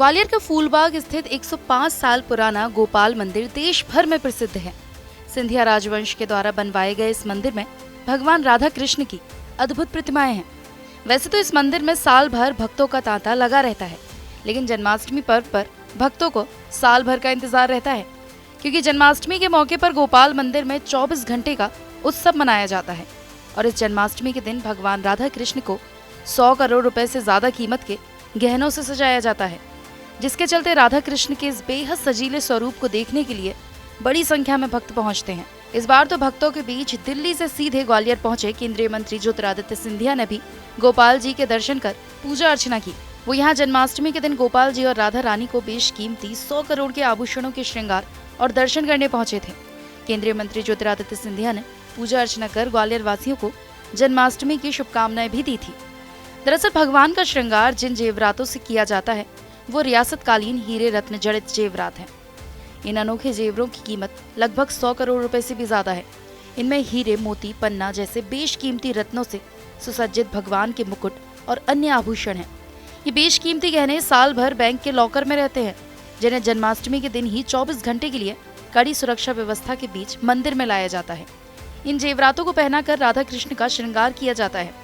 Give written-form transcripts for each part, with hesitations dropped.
ग्वालियर के फूलबाग स्थित 105 साल पुराना गोपाल मंदिर देश भर में प्रसिद्ध है। सिंधिया राजवंश के द्वारा बनवाए गए इस मंदिर में भगवान राधा कृष्ण की अद्भुत प्रतिमाएं हैं। वैसे तो इस मंदिर में साल भर भक्तों का तांता लगा रहता है, लेकिन जन्माष्टमी पर्व पर भक्तों को साल भर का इंतजार रहता है, क्योंकि जन्माष्टमी के मौके पर गोपाल मंदिर में 24 घंटे का उत्सव मनाया जाता है और इस जन्माष्टमी के दिन भगवान राधा कृष्ण को 100 करोड़ रुपए से ज्यादा कीमत के गहनों से सजाया जाता है, जिसके चलते राधा कृष्ण के इस बेहद सजीले स्वरूप को देखने के लिए बड़ी संख्या में भक्त पहुंचते हैं। इस बार तो भक्तों के बीच दिल्ली से सीधे ग्वालियर पहुंचे केंद्रीय मंत्री ज्योतिरादित्य सिंधिया ने भी गोपाल जी के दर्शन कर पूजा अर्चना की। वो यहाँ जन्माष्टमी के दिन गोपाल जी और राधा रानी को बेशकीमती 100 करोड़ के आभूषणों के श्रृंगार और दर्शन करने पहुंचे थे। केंद्रीय मंत्री ज्योतिरादित्य सिंधिया ने पूजा अर्चना कर ग्वालियर वासियों को जन्माष्टमी की शुभकामनाएं भी दी थी। दरअसल भगवान का श्रृंगार जिन जेवरातों से किया जाता है वो रियासतकालीन हीरे रत्न जड़ित जेवरात हैं। इन अनोखे जेवरों की कीमत लगभग 100 करोड़ रुपए से भी ज्यादा है। इनमें हीरे, मोती, पन्ना जैसे बेशकीमती रत्नों से सुसज्जित भगवान के मुकुट और अन्य आभूषण हैं। ये बेशकीमती गहने साल भर बैंक के लॉकर में रहते हैं, जिन्हें जन्माष्टमी के दिन ही 24 घंटे के लिए कड़ी सुरक्षा व्यवस्था के बीच मंदिर में लाया जाता है। इन जेवरातों को पहनाकर राधा कृष्ण का श्रृंगार किया जाता है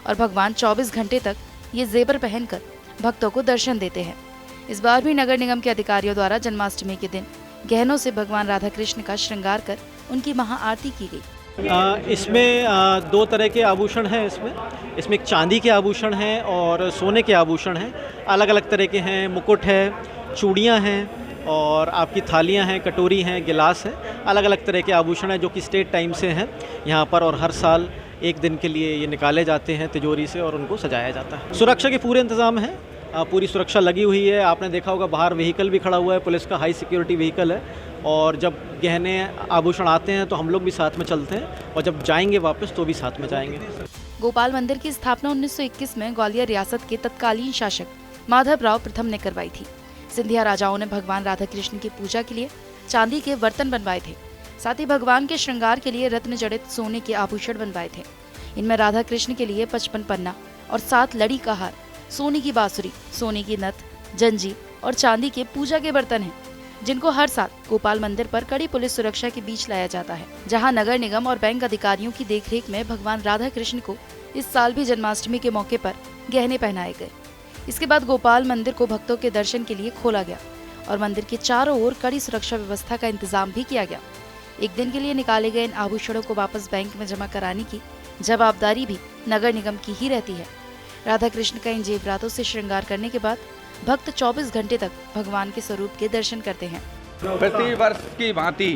और भगवान 24 घंटे तक ये जेवर पहनकर भक्तों को दर्शन देते हैं। इस बार भी नगर निगम के अधिकारियों द्वारा जन्माष्टमी के दिन गहनों से भगवान राधा कृष्ण का श्रृंगार कर उनकी महाआरती की गई। इसमें दो तरह के आभूषण हैं। इसमें एक चांदी के आभूषण हैं और सोने के आभूषण हैं। अलग अलग तरह के हैं। मुकुट है, चूड़ियाँ हैं और आपकी थालियाँ हैं, कटोरी हैं, गिलास हैं। अलग अलग तरह के आभूषण हैं जो कि स्टेट टाइम से हैं यहाँ पर, और हर साल एक दिन के लिए ये निकाले जाते हैं तिजोरी से और उनको सजाया जाता है। सुरक्षा के पूरे इंतजाम हैं, पूरी सुरक्षा लगी हुई है। आपने देखा होगा बाहर व्हीकल भी खड़ा हुआ है, पुलिस का हाई सिक्योरिटी व्हीकल है, और जब गहने आभूषण आते हैं तो हम लोग भी साथ में चलते हैं और जब जाएंगे वापस तो भी साथ में जाएंगे। गोपाल मंदिर की स्थापना 1921 में ग्वालियर रियासत के तत्कालीन शासक माधवराव प्रथम ने करवाई थी। सिंधिया राजाओं ने भगवान राधा कृष्ण की पूजा के लिए चांदी के बर्तन बनवाए थे। साथ ही भगवान के श्रृंगार के लिए रत्न जड़ित सोने के आभूषण बनवाए थे। इनमें राधा कृष्ण के लिए 55 पन्ना और 7 लड़ी का हार, सोने की बांसुरी, सोने की नथ, जंजीर और चांदी के पूजा के बर्तन हैं, जिनको हर साल गोपाल मंदिर पर कड़ी पुलिस सुरक्षा के बीच लाया जाता है, जहां नगर निगम और बैंक अधिकारियों की देखरेख में भगवान राधा कृष्ण को इस साल भी जन्माष्टमी के मौके पर गहने पहनाए गए। इसके बाद गोपाल मंदिर को भक्तों के दर्शन के लिए खोला गया और मंदिर के चारों ओर कड़ी सुरक्षा व्यवस्था का इंतजाम भी किया गया। एक दिन के लिए निकाले गए इन आभूषणों को वापस बैंक में जमा कराने की जवाबदारी भी नगर निगम की ही रहती है। राधा कृष्ण का इन जेवरातों से श्रृंगार करने के बाद भक्त 24 घंटे तक भगवान के स्वरूप के दर्शन करते हैं। प्रति वर्ष की भांति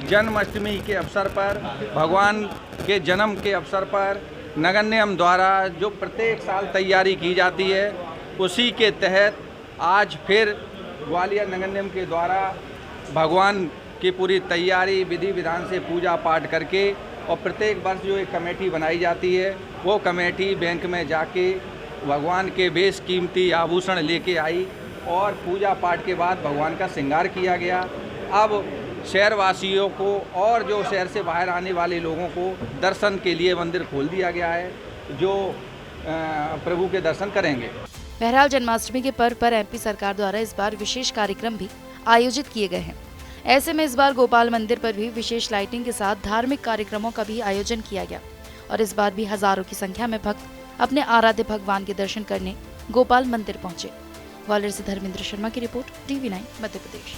जन्माष्टमी के अवसर पर, भगवान के जन्म के अवसर पर नगर निगम द्वारा जो प्रत्येक साल तैयारी की जाती है, उसी के तहत आज फिर ग्वालियर नगर निगम के द्वारा भगवान की पूरी तैयारी विधि विधान से पूजा पाठ करके, और प्रत्येक वर्ष जो एक कमेटी बनाई जाती है, वो कमेटी बैंक में जाके भगवान के बेशकीमती आभूषण लेके आई और पूजा पाठ के बाद भगवान का श्रृंगार किया गया। अब शहरवासियों को और जो शहर से बाहर आने वाले लोगों को दर्शन के लिए मंदिर खोल दिया गया है, जो प्रभु के दर्शन करेंगे। बहरहाल जन्माष्टमी के पर्व पर एमपी सरकार द्वारा इस बार विशेष कार्यक्रम भी आयोजित किए गए हैं। ऐसे में इस बार गोपाल मंदिर पर भी विशेष लाइटिंग के साथ धार्मिक कार्यक्रमों का भी आयोजन किया गया और इस बार भी हजारों की संख्या में भक्त अपने आराध्य भगवान के दर्शन करने गोपाल मंदिर पहुंचे। ग्वालियर से धर्मेंद्र शर्मा की रिपोर्ट, TV9 मध्य प्रदेश।